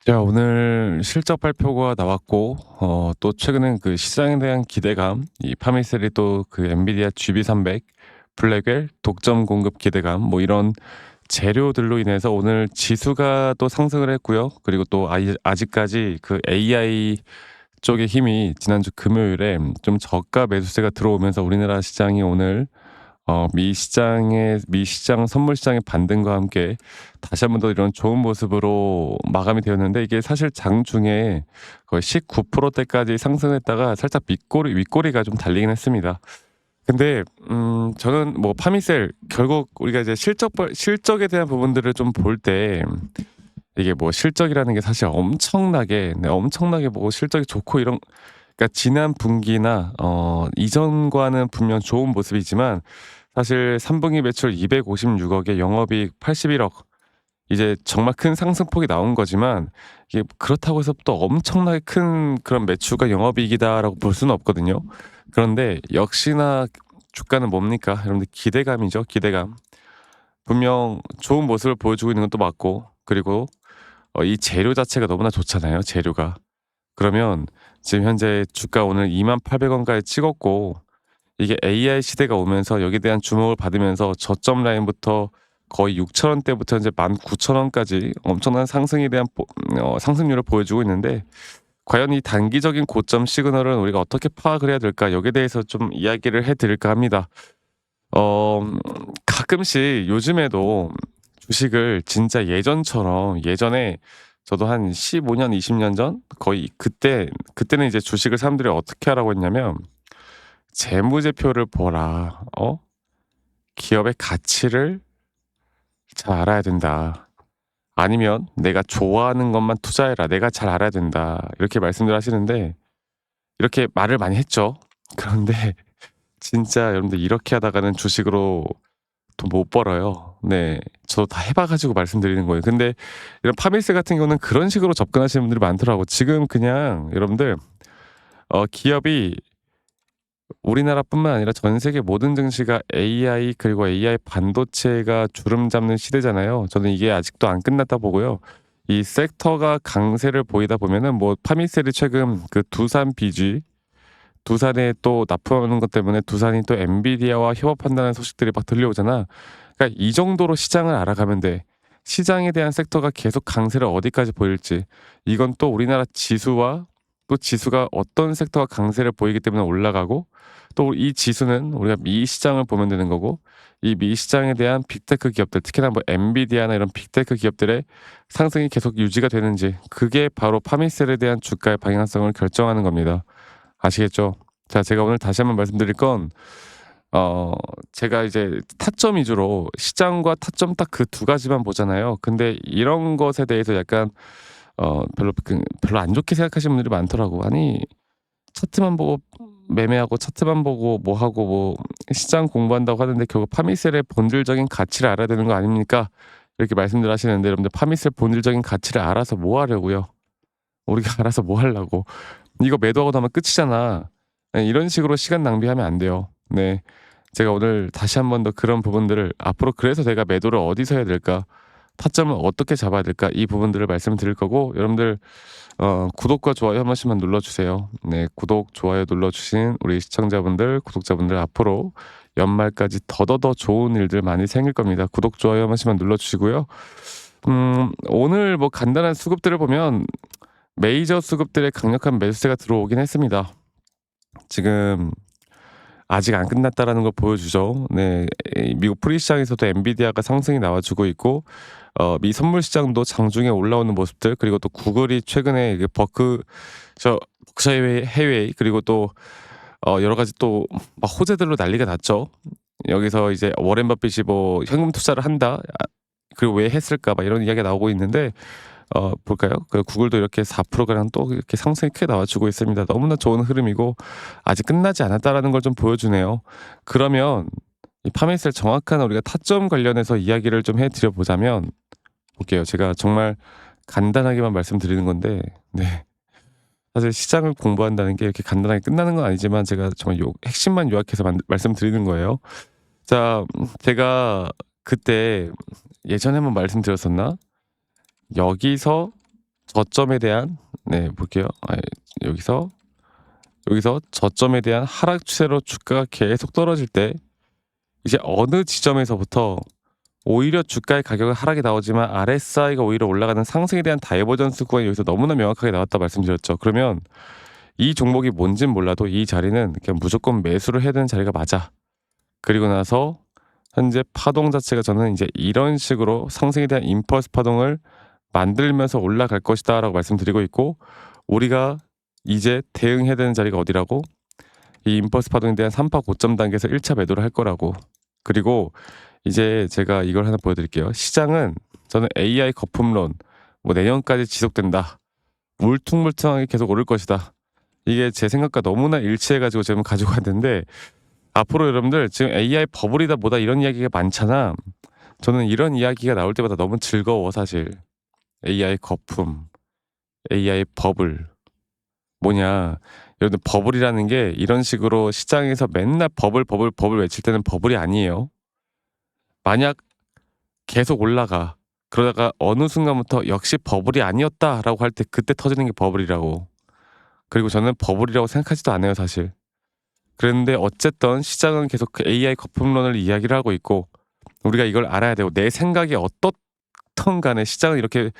자, 오늘 실적 발표가 나왔고 또 최근엔 그 시장에 대한 기대감, 이 파미셀이 또 그 엔비디아 GB300, 블랙웰 독점 공급 기대감 뭐 이런 재료들로 인해서 오늘 지수가 또 상승을 했고요. 그리고 또 아직까지 그 AI 쪽의 힘이 지난주 금요일에 좀 저가 매수세가 들어오면서 우리나라 시장이 오늘 미 시장 선물 시장의 반등과 함께 다시 한번 더 이런 좋은 모습으로 마감이 되었는데, 이게 사실 장중에 거의 19% 대까지 상승했다가 살짝 윗꼬리가 좀 달리긴 했습니다. 근데 저는 뭐 파미셀 결국 우리가 이제 실적에 대한 부분들을 좀 볼 때, 이게 뭐 실적이라는 게 사실 엄청나게 뭐 실적이 좋고 이런, 그러니까 지난 분기나 이전과는 분명 좋은 모습이지만, 사실 3 분기 매출 256 억에 영업이익 81 억, 이제 정말 큰 상승폭이 나온 거지만, 이게 그렇다고 해서 또 엄청나게 큰 그런 매출과 영업이익이다라고 볼 수는 없거든요. 그런데 역시나 주가는 뭡니까? 여러분들 기대감이죠, 기대감. 분명 좋은 모습을 보여주고 있는 것도 맞고, 그리고 이 재료 자체가 너무나 좋잖아요, 재료가. 그러면 지금 현재 주가 오늘 28,000 원까지 찍었고, 이게 AI 시대가 오면서 여기에 대한 주목을 받으면서 저점 라인부터 거의 6천 원대부터 이제 19,000 원까지 엄청난 상승에 대한 상승률을 보여주고 있는데, 과연 이 단기적인 고점 시그널은 우리가 어떻게 파악을 해야 될까? 여기에 대해서 좀 이야기를 해 드릴까 합니다. 가끔씩 요즘에도 주식을 진짜 예전에 저도 한 15 년, 20년 전 거의 그때는 이제 주식을 사람들이 어떻게 하라고 했냐면, 재무제표를 보라. 기업의 가치를 잘 알아야 된다. 아니면 내가 좋아하는 것만 투자해라. 내가 잘 알아야 된다. 이렇게 말씀들 하시는데, 이렇게 말을 많이 했죠. 그런데 진짜 여러분들 이렇게 하다가는 주식으로 돈 못 벌어요. 네. 저도 다 해봐 가지고 말씀드리는 거예요. 근데 이런 파밀스 같은 경우는 그런 식으로 접근하시는 분들이 많더라고. 지금 그냥 여러분들 기업이 우리나라뿐만 아니라 전 세계 모든 증시가 AI 그리고 AI 반도체가 주름 잡는 시대잖아요. 저는 이게 아직도 안 끝났다 보고요. 이 섹터가 강세를 보이다 보면은 뭐 파미셀이 최근 그 두산에 또 납품하는 것 때문에 두산이 또 엔비디아와 협업한다는 소식들이 막 들려오잖아. 그러니까 이 정도로 시장을 알아가면 돼. 시장에 대한 섹터가 계속 강세를 어디까지 보일지. 이건 또 우리나라 지수와 또 지수가 어떤 섹터가 강세를 보이기 때문에 올라가고, 또 이 지수는 우리가 미 시장을 보면 되는 거고, 이 미 시장에 대한 빅테크 기업들, 특히나 뭐 엔비디아나 이런 빅테크 기업들의 상승이 계속 유지가 되는지, 그게 바로 파미셀에 대한 주가의 방향성을 결정하는 겁니다. 아시겠죠? 자, 제가 오늘 다시 한번 말씀드릴 건, 어 제가 이제 타점 위주로 시장과 타점 딱 그 두 가지만 보잖아요. 근데 이런 것에 대해서 약간 별로 안 좋게 생각하시는 분들이 많더라고. "아니, 차트만 보고 매매하고 차트만 보고 뭐 하고 뭐 시장 공부한다고 하는데 결국 파미셀의 본질적인 가치를 알아야 되는 거 아닙니까?" 이렇게 말씀들 하시는데, 여러분들 파미셀 본질적인 가치를 알아서 뭐 하려고요? 우리가 알아서 뭐 하려고. "이거 매도하고 나면 끝이잖아." 네, 이런 식으로 시간 낭비하면 안 돼요. 네. 제가 오늘 다시 한번 더 그런 부분들을 앞으로, 그래서 내가 매도를 어디서 해야 될까? 타점을 어떻게 잡아야 될까? 이 부분들을 말씀드릴 거고, 여러분들 구독과 좋아요 한 번씩만 눌러 주세요. 네. 구독, 좋아요 눌러 주신 우리 시청자분들, 구독자분들, 앞으로 연말까지 더더더 좋은 일들 많이 생길 겁니다. 구독, 좋아요 한 번씩만 눌러 주시고요. 오늘 뭐 간단한 수급들을 보면 메이저 수급들의 강력한 매수세가 들어오긴 했습니다. 지금 아직 안 끝났다라는 걸 보여주죠. 네. 미국 프리 시장에서도 엔비디아가 상승이 나와주고 있고, 미 선물 시장도 장중에 올라오는 모습들, 그리고 또 구글이 최근에 그 버크셔 해웨이, 그리고 또 여러 가지 또 막 호재들로 난리가 났죠. 여기서 이제 워렌 버핏이 뭐 "현금 투자를 한다." 그리고 "왜 했을까?" 막 이런 이야기가 나오고 있는데, 볼까요? 그 구글도 이렇게 4% 가량 또 이렇게 상승이 크게 나와주고 있습니다. 너무나 좋은 흐름이고, 아직 끝나지 않았다라는 걸 좀 보여주네요. 그러면 이 파메이스의 정확한 우리가 타점 관련해서 이야기를 좀 해 드려 보자면, 볼게요. 제가 정말 간단하게만 말씀드리는 건데, 네. 사실 시장을 공부한다는 게 이렇게 간단하게 끝나는 건 아니지만, 제가 정말 핵심만 요약해서 말씀드리는 거예요. 자, 제가 그때 예전에 한번 말씀드렸었나? 여기서 저점에 대한 네 볼게요. 여기서 저점에 대한 하락 추세로 주가가 계속 떨어질 때 이제 어느 지점에서부터 오히려 주가의 가격은 하락이 나오지만 RSI가 오히려 올라가는 상승에 대한 다이버전스 구간이 여기서 너무나 명확하게 나왔다 말씀드렸죠. 그러면 이 종목이 뭔진 몰라도 이 자리는 그냥 무조건 매수를 해야 되는 자리가 맞아. 그리고 나서 현재 파동 자체가 저는 이제 이런 식으로 상승에 대한 임펄스 파동을 만들면서 올라갈 것이다라고 말씀드리고 있고, 우리가 이제 대응해야 되는 자리가 어디라고? 이 임펄스 파동에 대한 3파 고점 단계에서 1차 매도를 할 거라고. 그리고 이제 제가 이걸 하나 보여드릴게요. 시장은 저는 AI 거품론 뭐 내년까지 지속된다. 울퉁불퉁하게 계속 오를 것이다. 이게 제 생각과 너무나 일치해가지고 지금 가지고 왔는데, 앞으로 여러분들 지금 AI 버블이다 뭐다 이런 이야기가 많잖아. 저는 이런 이야기가 나올 때마다 너무 즐거워 사실. AI 거품, AI 버블. 뭐냐. 여러분들 버블이라는 게 이런 식으로 시장에서 맨날 버블 외칠 때는 버블이 아니에요. 만약 계속 올라가. 그러다가 어느 순간부터 역시 버블이 아니었다라고 할 때 그때 터지는 게 버블이라고. 그리고 저는 버블이라고 생각하지도 않아요 사실. 그런데 어쨌든 시장은 계속 그 AI 거품론을 이야기를 하고 있고, 우리가 이걸 알아야 되고, 내 생각이 어떻든 간에 시장은 이렇게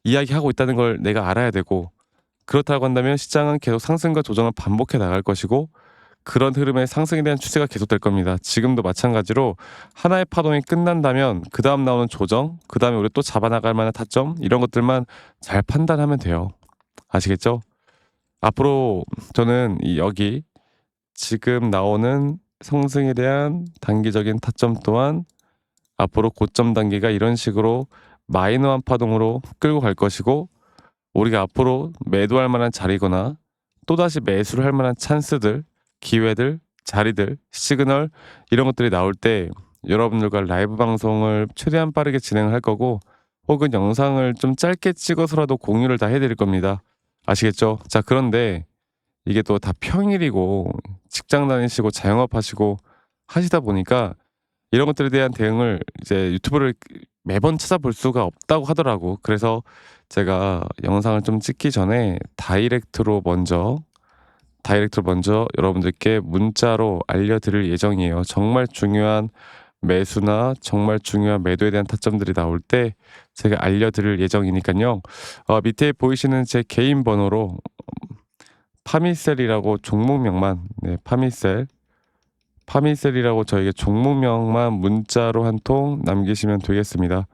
이야기하고 있다는 걸 내가 알아야 되고, 그렇다고 한다면 시장은 계속 상승과 조정을 반복해 나갈 것이고, 그런 흐름의 상승에 대한 추세가 계속될 겁니다. 지금도 마찬가지로 하나의 파동이 끝난다면 그 다음 나오는 조정, 그 다음에 우리 또 잡아나갈 만한 타점, 이런 것들만 잘 판단하면 돼요. 아시겠죠? 앞으로 저는 여기 지금 나오는 상승에 대한 단기적인 타점 또한 앞으로 고점 단계가 이런 식으로 마이너한 파동으로 끌고 갈 것이고, 우리가 앞으로 매도할 만한 자리거나 또다시 매수를 할 만한 찬스들, 기회들, 자리들, 시그널, 이런 것들이 나올 때 여러분들과 라이브 방송을 최대한 빠르게 진행을 할 거고, 혹은 영상을 좀 짧게 찍어서라도 공유를 다 해드릴 겁니다. 아시겠죠? 자, 그런데 이게 또 다 평일이고 직장 다니시고 자영업 하시고 하시다 보니까 이런 것들에 대한 대응을 이제 유튜브를 매번 찾아볼 수가 없다고 하더라고. 그래서 제가 영상을 좀 찍기 전에 다이렉트로 먼저 여러분들께 문자로 알려드릴 예정이에요. 정말 중요한 매수나 정말 중요한 매도에 대한 타점들이 나올 때 제가 알려드릴 예정이니까요. 밑에 보이시는 제 개인 번호로 파미셀이라고 종목명만, 네, 파미셀이라고 저에게 종목명만 문자로 한 통 남기시면 되겠습니다.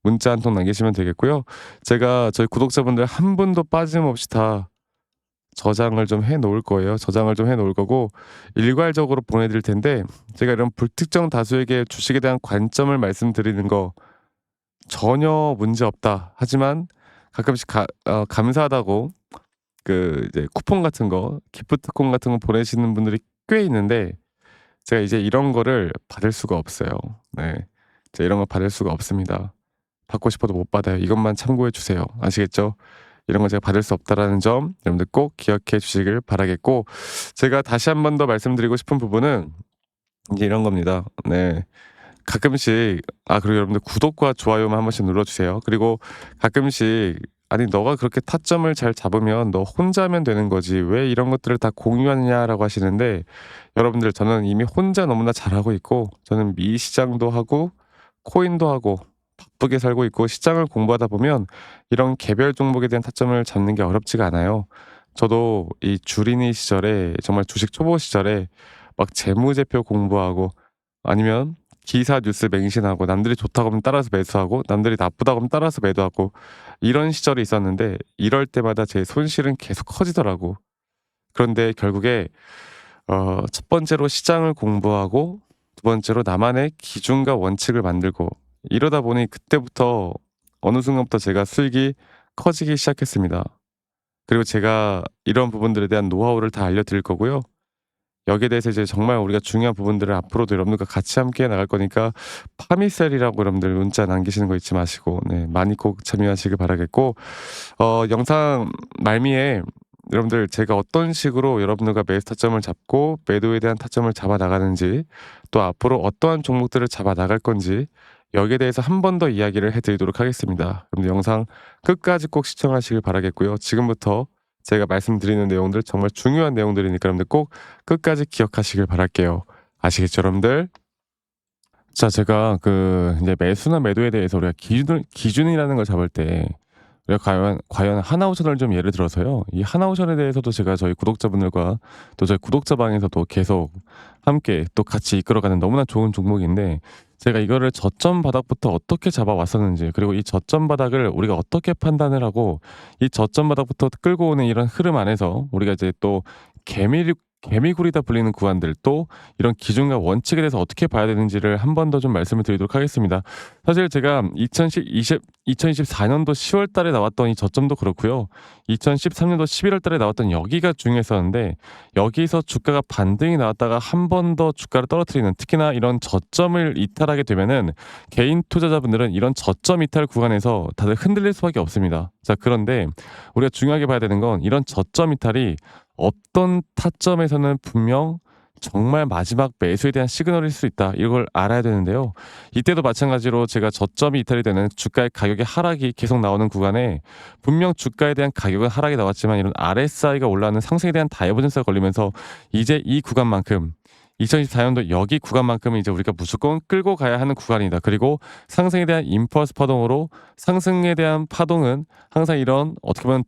문자 한 통 남기시면 되겠고요. 제가 저희 구독자분들 한 분도 빠짐없이 다 저장을 좀 해 놓을 거예요. 저장을 좀 해 놓을 거고 일괄적으로 보내드릴 텐데, 제가 이런 불특정 다수에게 주식에 대한 관점을 말씀드리는 거 전혀 문제 없다. 하지만 가끔씩 감사하다고 그 이제 쿠폰 같은 거, 기프트콘 같은 거 보내시는 분들이 꽤 있는데, 제가 이제 이런 거를 받을 수가 없어요. 네. 제가 이런 거 받을 수가 없습니다. 받고 싶어도 못 받아요. 이것만 참고해 주세요. 아시겠죠? 이런 거 제가 받을 수 없다라는 점 여러분들 꼭 기억해 주시길 바라겠고, 제가 다시 한 번 더 말씀드리고 싶은 부분은 이제 이런 겁니다. 네. 가끔씩 그리고 여러분들 구독과 좋아요만 한 번씩 눌러 주세요. 그리고 가끔씩 "아니 너가 그렇게 타점을 잘 잡으면 너 혼자 하면 되는 거지. 왜 이런 것들을 다 공유하냐?"라고 하시는데, 여러분들 저는 이미 혼자 너무나 잘하고 있고, 저는 미시장도 하고 코인도 하고 바쁘게 살고 있고, 시장을 공부하다 보면 이런 개별 종목에 대한 타점을 잡는 게 어렵지가 않아요. 저도 이 주린이 시절에, 정말 주식 초보 시절에 막 재무제표 공부하고, 아니면 기사 뉴스 맹신하고, 남들이 좋다고 하면 따라서 매수하고, 남들이 나쁘다고 하면 따라서 매도하고, 이런 시절이 있었는데 이럴 때마다 제 손실은 계속 커지더라고. 그런데 결국에 첫 번째로 시장을 공부하고, 두 번째로 나만의 기준과 원칙을 만들고, 이러다 보니 그때부터 어느 순간부터 제가 수익이 커지기 시작했습니다. 그리고 제가 이런 부분들에 대한 노하우를 다 알려드릴 거고요. 여기에 대해서 이제 정말 우리가 중요한 부분들을 앞으로도 여러분들과 같이 함께 나갈 거니까, 파미셀이라고 여러분들 문자 남기시는 거 잊지 마시고, 네, 많이 꼭 참여하시길 바라겠고, 영상 말미에 여러분들 제가 어떤 식으로 여러분들과 매수 타점을 잡고 매도에 대한 타점을 잡아 나가는지, 또 앞으로 어떠한 종목들을 잡아 나갈 건지, 여기에 대해서 한 번 더 이야기를 해 드리도록 하겠습니다. 여러분들 영상 끝까지 꼭 시청하시길 바라겠고요. 지금부터 제가 말씀드리는 내용들 정말 중요한 내용들이니까 여러분들 꼭 끝까지 기억하시길 바랄게요. 아시겠죠, 여러분들? 자, 제가 이제 매수나 매도에 대해서 우리가 기준이라는 걸 잡을 때 우리가 과연 하나오션을 좀 예를 들어서요. 이 하나오션에 대해서도 제가 저희 구독자분들과 또 저희 구독자방에서도 계속 함께 또 같이 이끌어가는 너무나 좋은 종목인데, 제가 이거를 저점 바닥부터 어떻게 잡아왔었는지, 그리고 이 저점 바닥을 우리가 어떻게 판단을 하고 이 저점 바닥부터 끌고 오는 이런 흐름 안에서 우리가 이제 또 개미굴이다 불리는 구간들, 또 이런 기준과 원칙에 대해서 어떻게 봐야 되는지를 한 번 더 좀 말씀을 드리도록 하겠습니다. 사실 제가 2024년도 10월 달에 나왔던 이 저점도 그렇고요. 2013년도 11월 달에 나왔던 여기가 중요했었는데, 여기서 주가가 반등이 나왔다가 한 번 더 주가를 떨어뜨리는, 특히나 이런 저점을 이탈하게 되면은 개인 투자자분들은 이런 저점 이탈 구간에서 다들 흔들릴 수밖에 없습니다. 자, 그런데 우리가 중요하게 봐야 되는 건 이런 저점 이탈이 어떤 타점에서는 분명 정말 마지막 매수에 대한 시그널일 수 있다. 이걸 알아야 되는데요. 이때도 마찬가지로 제가 저점이 이탈이 되는 주가의 가격의 하락이 계속 나오는 구간에 분명 주가에 대한 가격은 하락이 나왔지만 이런 RSI가 올라가는 상승에 대한 다이버전스가 걸리면서 이제 이 구간만큼 2024년도 여기 구간만큼은 이제 우리가 무조건 끌고 가야 하는 구간이다. 그리고 상승에 대한 임펄스 파동으로 상승에 대한 파동은 항상 이런 어떻게 보면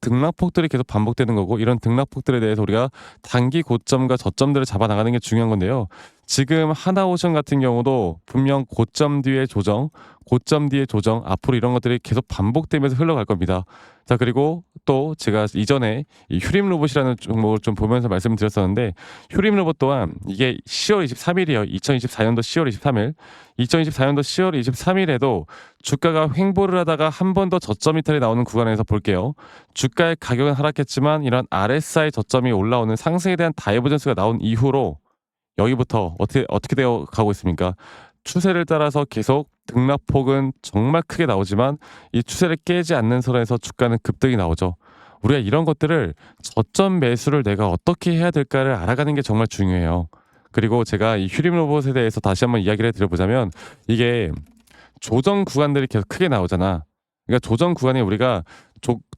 등락폭들이 계속 반복되는 거고, 이런 등락폭들에 대해서 우리가 단기 고점과 저점들을 잡아 나가는 게 중요한 건데요. 지금 하나오션 같은 경우도 분명 고점 뒤에 조정, 고점 뒤에 조정, 앞으로 이런 것들이 계속 반복되면서 흘러갈 겁니다. 자, 그리고 또 제가 이전에 이 휴림 로봇이라는 종목을 좀 보면서 말씀드렸었는데, 휴림 로봇 또한 이게 10월 23일이에요. 2024년도 10월 23일. 2024년도 10월 23일에도 주가가 횡보를 하다가 한 번 더 저점 이탈이 나오는 구간에서 볼게요. 주가의 가격은 하락했지만 이런 RSI 저점이 올라오는 상승에 대한 다이버전스가 나온 이후로 여기부터 어떻게 되어 가고 있습니까? 추세를 따라서 계속 등락폭은 정말 크게 나오지만 이 추세를 깨지 않는 선에서 주가는 급등이 나오죠. 우리가 이런 것들을 저점 매수를 내가 어떻게 해야 될까를 알아가는 게 정말 중요해요. 그리고 제가 이 휴림 로봇에 대해서 다시 한번 이야기를 드려보자면, 이게 조정 구간들이 계속 크게 나오잖아. 그러니까 조정 구간에 우리가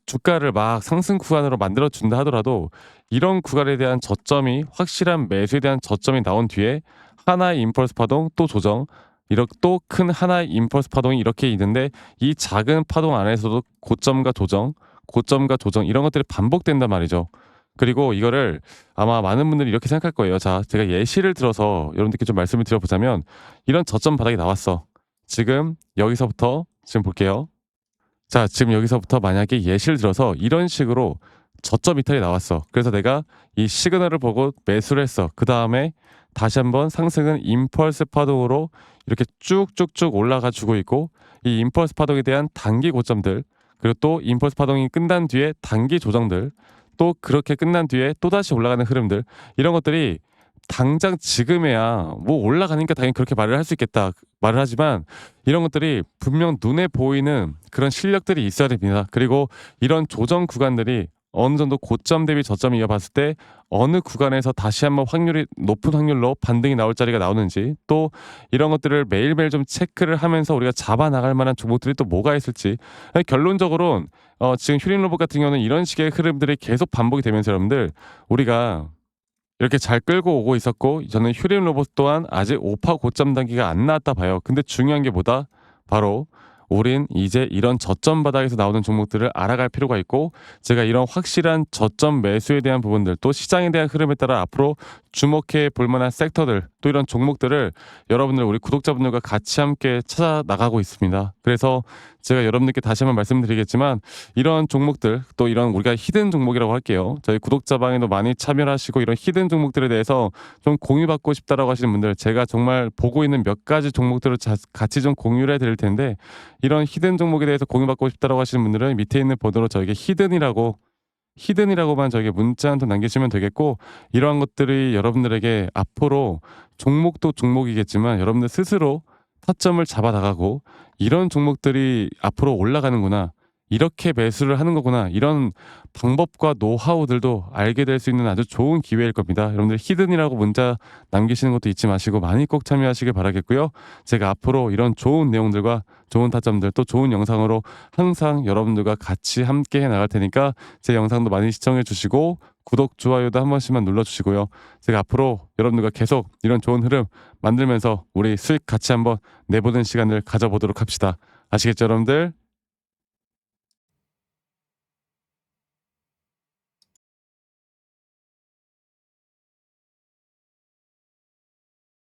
주가를 막 상승 구간으로 만들어 준다 하더라도 이런 구간에 대한 저점이, 확실한 매수에 대한 저점이 나온 뒤에 하나의 임펄스 파동 또 조정, 이렇게 또 큰 하나의 임펄스 파동이 이렇게 있는데, 이 작은 파동 안에서도 고점과 조정, 고점과 조정 이런 것들이 반복된단 말이죠. 그리고 이거를 아마 많은 분들이 이렇게 생각할 거예요. 자, 제가 예시를 들어서 여러분들께 좀 말씀을 드려보자면, 이런 저점 바닥이 나왔어. 지금 여기서부터 지금 볼게요. 자, 지금 여기서부터 만약에 예시를 들어서 이런 식으로 저점 이탈이 나왔어. 그래서 내가 이 시그널을 보고 매수를 했어. 그 다음에 다시 한번 상승은 임펄스 파동으로 이렇게 쭉쭉쭉 올라가 주고 있고, 이 임펄스 파동에 대한 단기 고점들, 그리고 또 임펄스 파동이 끝난 뒤에 단기 조정들, 또 그렇게 끝난 뒤에 또다시 올라가는 흐름들, 이런 것들이 당장 지금에야 뭐 올라가니까 당연히 그렇게 말을 할 수 있겠다 말을 하지만, 이런 것들이 분명 눈에 보이는 그런 실력들이 있어야 됩니다. 그리고 이런 조정 구간들이 어느 정도 고점 대비 저점 이어봤을 때 어느 구간에서 다시 한번 높은 확률로 반등이 나올 자리가 나오는지, 또 이런 것들을 매일매일 좀 체크를 하면서 우리가 잡아 나갈 만한 종목들이 또 뭐가 있을지. 결론적으로는 지금 휴림 로봇 같은 경우는 이런 식의 흐름들이 계속 반복이 되면서 여러분들, 우리가 이렇게 잘 끌고 오고 있었고, 저는 휴림 로봇 또한 아직 5파 고점 단계가 안 나왔다 봐요. 근데 중요한 게 뭐다? 바로 우린 이제 이런 저점 바닥에서 나오는 종목들을 알아갈 필요가 있고, 제가 이런 확실한 저점 매수에 대한 부분들, 또 시장에 대한 흐름에 따라 앞으로 주목해 볼 만한 섹터들, 또 이런 종목들을 여러분들, 우리 구독자분들과 같이 함께 찾아 나가고 있습니다. 그래서 제가 여러분들께 다시 한번 말씀드리겠지만, 이런 종목들, 또 이런 우리가 히든 종목이라고 할게요. 저희 구독자방에도 많이 참여를 하시고 이런 히든 종목들에 대해서 좀 공유받고 싶다라고 하시는 분들, 제가 정말 보고 있는 몇 가지 종목들을 같이 좀 공유를 해드릴 텐데, 이런 히든 종목에 대해서 공유받고 싶다라고 하시는 분들은 밑에 있는 번호로 저에게 히든이라고만 저에게 문자 한 통 남기시면 되겠고, 이러한 것들이 여러분들에게 앞으로 종목도 종목이겠지만 여러분들 스스로 타점을 잡아 나가고, 이런 종목들이 앞으로 올라가는구나, 이렇게 매수를 하는 거구나. 이런 방법과 노하우들도 알게 될 수 있는 아주 좋은 기회일 겁니다. 여러분들 히든이라고 문자 남기시는 것도 잊지 마시고 많이 꼭 참여하시길 바라겠고요. 제가 앞으로 이런 좋은 내용들과 좋은 타점들 또 좋은 영상으로 항상 여러분들과 같이 함께 해 나갈 테니까 제 영상도 많이 시청해 주시고 구독, 좋아요도 한 번씩만 눌러주시고요. 제가 앞으로 여러분들과 계속 이런 좋은 흐름 만들면서 우리 수익 같이 한번 내보는 시간을 가져보도록 합시다. 아시겠죠, 여러분들?